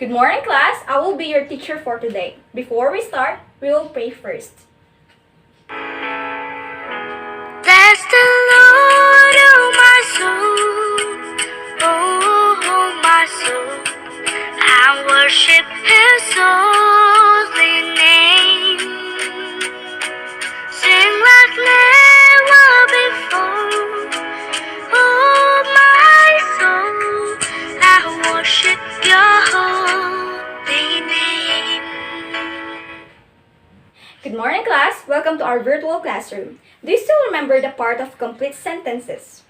Good morning, class. I will be your teacher for today. Before we start, we will pray first. Bless the Lord, oh my soul, oh my soul, I worship His holy name. Sing like never before, oh my soul, I worship Your holy name. Good morning, class. Welcome to our virtual classroom. Do you still remember the part of complete sentences?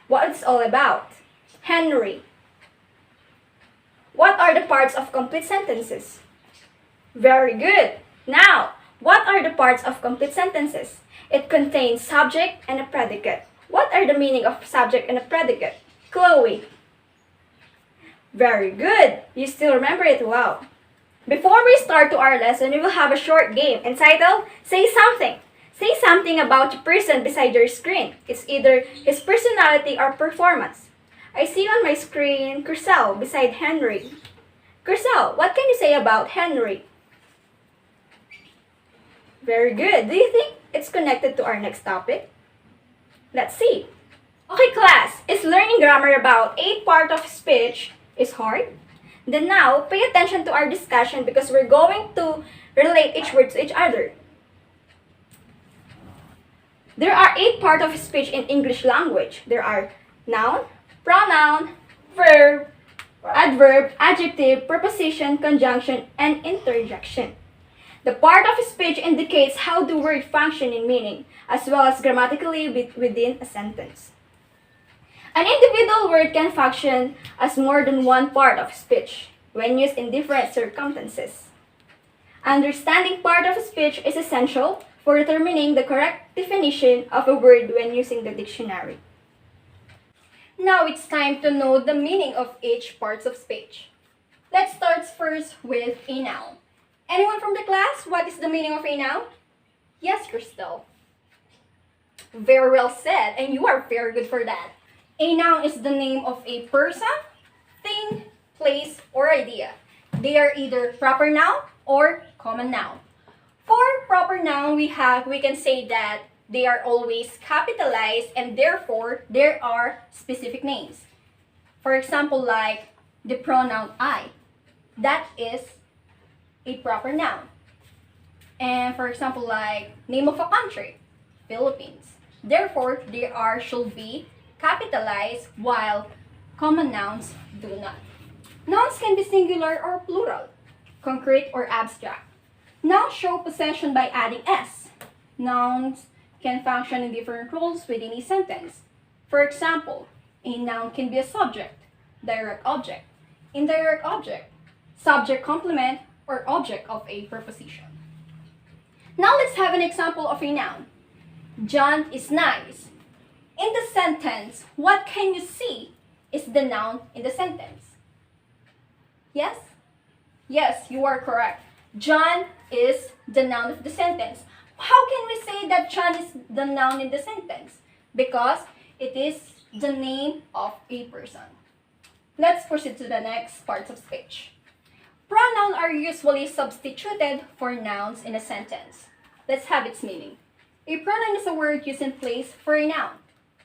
What it's all about? Henry. What are the parts of complete sentences? Very good. Now, what are the parts of complete sentences? It contains subject and a predicate. What are the meaning of subject and a predicate? Chloe. Very good. You still remember it well. Before we start to our lesson, we will have a short game entitled Say Something. Say something about the person beside your screen. It's either his personality or performance. I see on my screen Cursel beside Henry. Cursel, what can you say about Henry? Very good. Do you think it's connected to our next topic? Let's see. Okay, class, is learning grammar about a part of speech is hard? Then now, pay attention to our discussion because we're going to relate each word to each other. There are 8 parts of speech in English language. There are noun, pronoun, verb, adverb, adjective, preposition, conjunction, and interjection. The part of speech indicates how the word function in meaning, as well as grammatically within a sentence. An individual word can function as more than one part of speech when used in different circumstances. Understanding part of speech is essential for determining the correct definition of a word when using the dictionary. Now it's time to know the meaning of each part of speech. Let's start first with a noun. Anyone from the class, what is the meaning of a noun? Yes, Crystal. Very well said, and you are very good for that. A noun is the name of a person, thing, place, or idea. They are either proper noun or common noun. For proper noun, we can say that they are always capitalized and therefore there are specific names. For example, like the pronoun I. That is a proper noun. And for example, like name of a country, Philippines. Therefore, should be capitalized while common nouns do not. Nouns can be singular or plural, concrete or abstract. Nouns show possession by adding s. Nouns can function in different roles within a sentence. For example, a noun can be a subject, direct object, indirect object, subject complement, or object of a preposition. Now let's have an example of a noun. John is nice. In the sentence, what can you see is the noun in the sentence? Yes? Yes, you are correct. John is the noun of the sentence. How can we say that John is the noun in the sentence? Because it is the name of a person. Let's proceed to the next part of speech. Pronouns are usually substituted for nouns in a sentence. Let's have its meaning. A pronoun is a word used in place for a noun.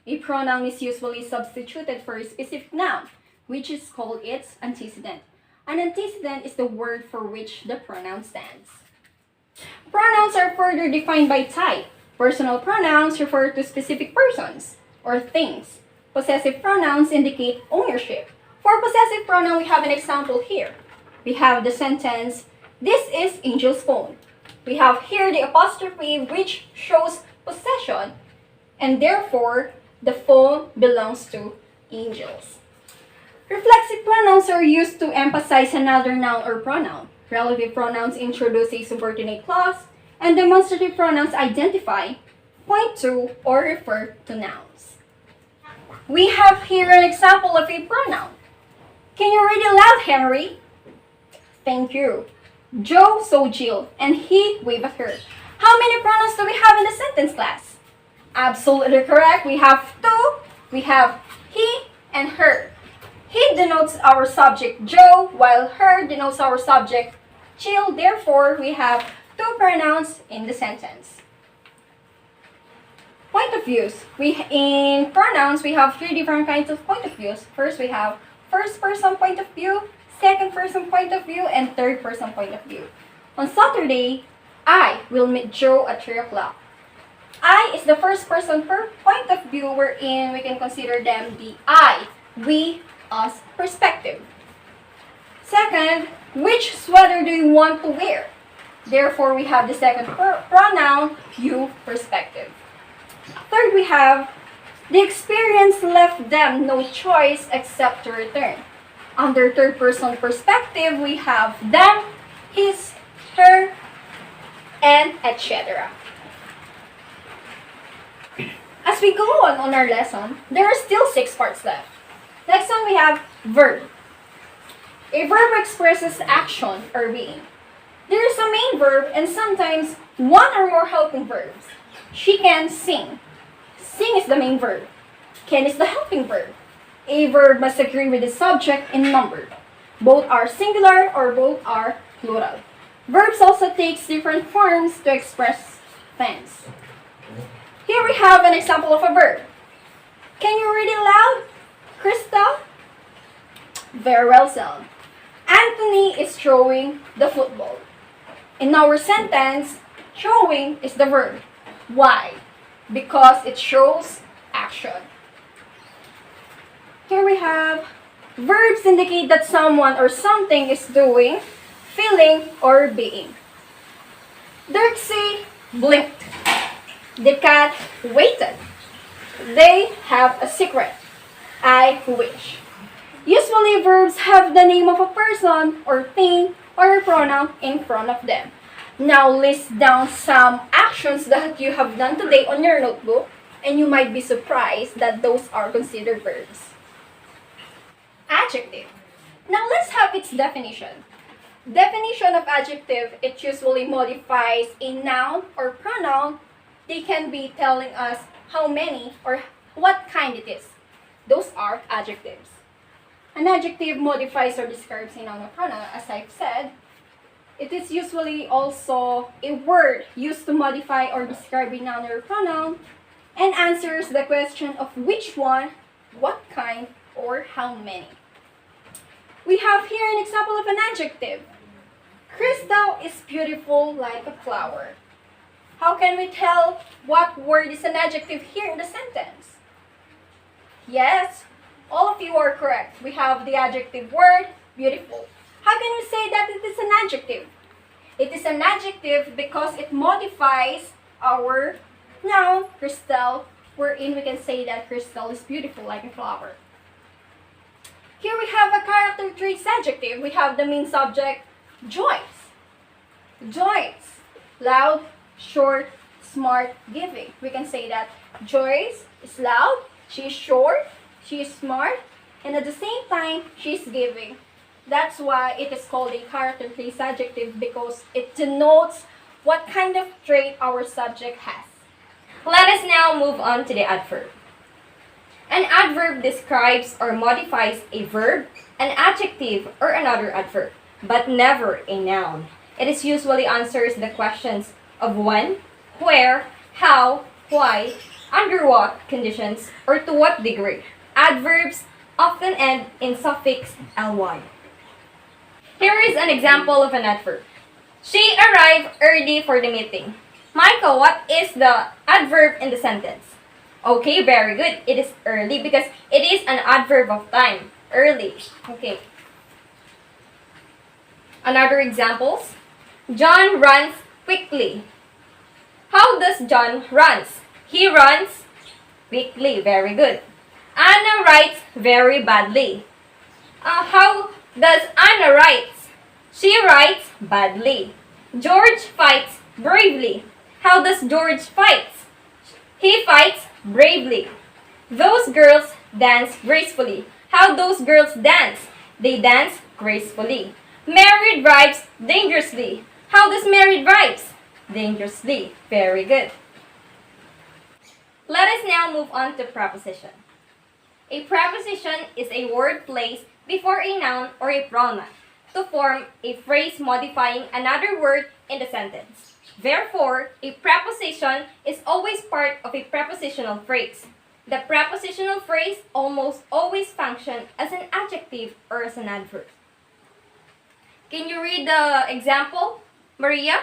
A pronoun is usually substituted for a specific noun, which is called its antecedent. An antecedent is the word for which the pronoun stands. Pronouns are further defined by type. Personal pronouns refer to specific persons or things. Possessive pronouns indicate ownership. For possessive pronoun, we have an example here. We have the sentence, "This is Angel's phone." We have here the apostrophe which shows possession, and therefore the phone belongs to Angels. Reflexive pronouns are used to emphasize another noun or pronoun. Relative pronouns introduce a subordinate clause, and demonstrative pronouns identify, point to, or refer to nouns. We have here an example of a pronoun. Can you read it loud, Henry? Thank you. Joe saw Jill, and he waved at her. How many pronouns do we have in the sentence, class? Absolutely correct. We have 2. We have he and her. He denotes our subject Joe, while her denotes our subject Jill. Therefore, we have two pronouns in the sentence. Point of views. In pronouns, we have three different kinds of point of views. First, we have first person point of view, second person point of view, and third person point of view. On Saturday, I will meet Joe at 3 o'clock. I is the first person per point of view wherein we can consider them the I, we, us perspective. Second, which sweater do you want to wear? Therefore, we have the second pronoun, you perspective. Third, we have the experience left them no choice except to return. Under third person perspective, we have them, his, her, and etc. As we go on our lesson, there are still 6 parts left. Next one we have verb. A verb expresses action or being. There is a main verb and sometimes one or more helping verbs. She can sing. Sing is the main verb. Can is the helping verb. A verb must agree with the subject in number. Both are singular or both are plural. Verbs also takes different forms to express things. Here we have an example of a verb. Can you read it loud, Krista? Very well said. Anthony is throwing the football. In our sentence, throwing is the verb. Why? Because it shows action. Here we have verbs indicate that someone or something is doing, feeling, or being. Dirksey blinked. The cat waited. They have a secret. I wish. Usually verbs have the name of a person or thing or a pronoun in front of them. Now list down some actions that you have done today on your notebook and you might be surprised that those are considered verbs. Adjective. Now let's have its definition. Definition of adjective, it usually modifies a noun or pronoun. They can be telling us how many or what kind it is. Those are adjectives. An adjective modifies or describes a noun or pronoun, as I've said. It is usually also a word used to modify or describe a noun or pronoun and answers the question of which one, what kind, or how many. We have here an example of an adjective. Crystal is beautiful like a flower. How can we tell what word is an adjective here in the sentence? Yes, all of you are correct. We have the adjective word, beautiful. How can we say that it is an adjective? It is an adjective because it modifies our noun, Crystal, wherein we can say that Crystal is beautiful like a flower. Here we have a character traits adjective. We have the main subject, Joyce. Joyce, loud, short, smart, giving. We can say that Joyce is loud, she is short, she is smart, and at the same time, she is giving. That's why it is called a character traits adjective because it denotes what kind of trait our subject has. Let us now move on to the adverb. An adverb describes or modifies a verb, an adjective, or another adverb, but never a noun. It is usually answers the questions of when, where, how, why, under what conditions, or to what degree. Adverbs often end in suffix ly. Here is an example of an adverb. She arrived early for the meeting. Michael, what is the adverb in the sentence? Okay, very good. It is early because it is an adverb of time. Early. Okay. Another examples. John runs quickly. How does John runs? He runs quickly. Very good. Anna writes very badly. How does Anna write? She writes badly. George fights bravely. How does George fight? He fights bravely. Those girls dance gracefully. How those girls dance? They dance gracefully. Mary drives dangerously. How does Mary drives? Dangerously. Very good. Let us now move on to preposition. A preposition is a word placed before a noun or a pronoun to form a phrase modifying another word in the sentence. Therefore, a preposition is always part of a prepositional phrase. The prepositional phrase almost always functions as an adjective or as an adverb. Can you read the example, Maria?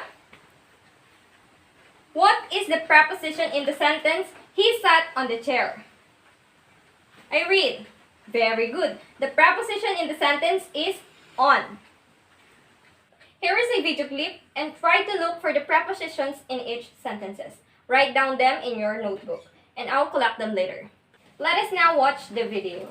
What is the preposition in the sentence, he sat on the chair? I read. Very good. The preposition in the sentence is on. Here is a video clip and try to look for the prepositions in each sentences. Write down them in your notebook and I'll collect them later. Let us now watch the video.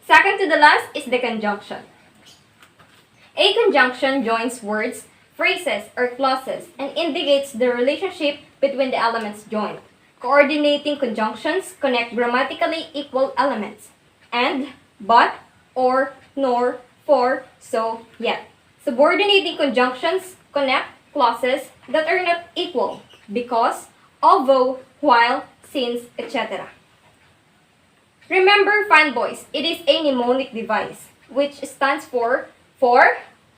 Second to the last is the conjunction. A conjunction joins words, phrases, or clauses and indicates the relationship between the elements joined. Coordinating conjunctions connect grammatically equal elements. And, but, or, nor, for, so, yet. Subordinating conjunctions connect clauses that are not equal because, although, while, since, etc. Remember, fanboys, it is a mnemonic device which stands for,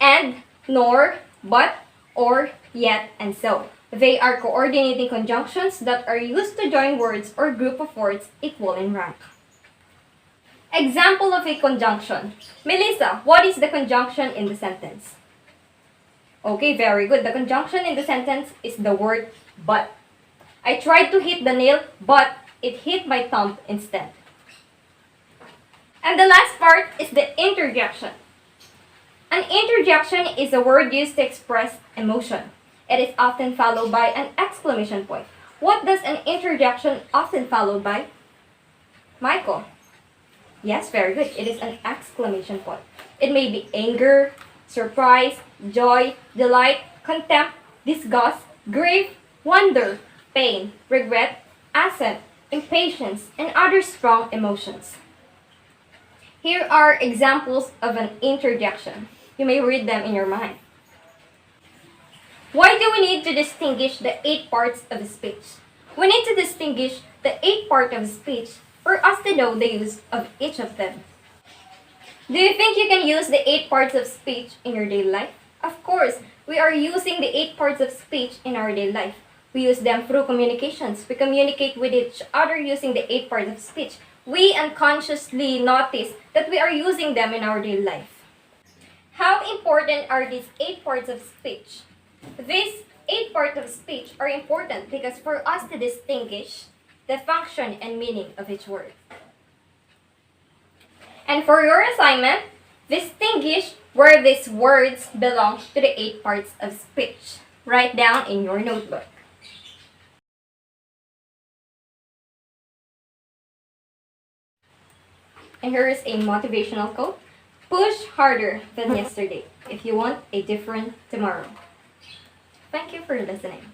and, nor, but, or, yet, and so. They are coordinating conjunctions that are used to join words or group of words equal in rank. Example of a conjunction. Melissa, what is the conjunction in the sentence? Okay, very good. The conjunction in the sentence is the word but. I tried to hit the nail, but it hit my thumb instead. And the last part is the interjection. An interjection is a word used to express emotion. It is often followed by an exclamation point. What does an interjection often followed by? Michael. Yes, very good. It is an exclamation point. It may be anger, surprise, joy, delight, contempt, disgust, grief, wonder, pain, regret, assent, impatience, and other strong emotions. Here are examples of an interjection. You may read them in your mind. Why do we need to distinguish the 8 parts of a speech? We need to distinguish the 8 parts of a speech for us to know the use of each of them. Do you think you can use the 8 parts of speech in your daily life? Of course, we are using the 8 parts of speech in our daily life. We use them through communications. We communicate with each other using the 8 parts of speech. We unconsciously notice that we are using them in our daily life. How important are these 8 parts of speech? These 8 parts of speech are important because for us to distinguish the function and meaning of each word. And for your assignment, distinguish where these words belong to the 8 parts of speech. Write down in your notebook. And here is a motivational quote. Push harder than yesterday if you want a different tomorrow. Thank you for listening.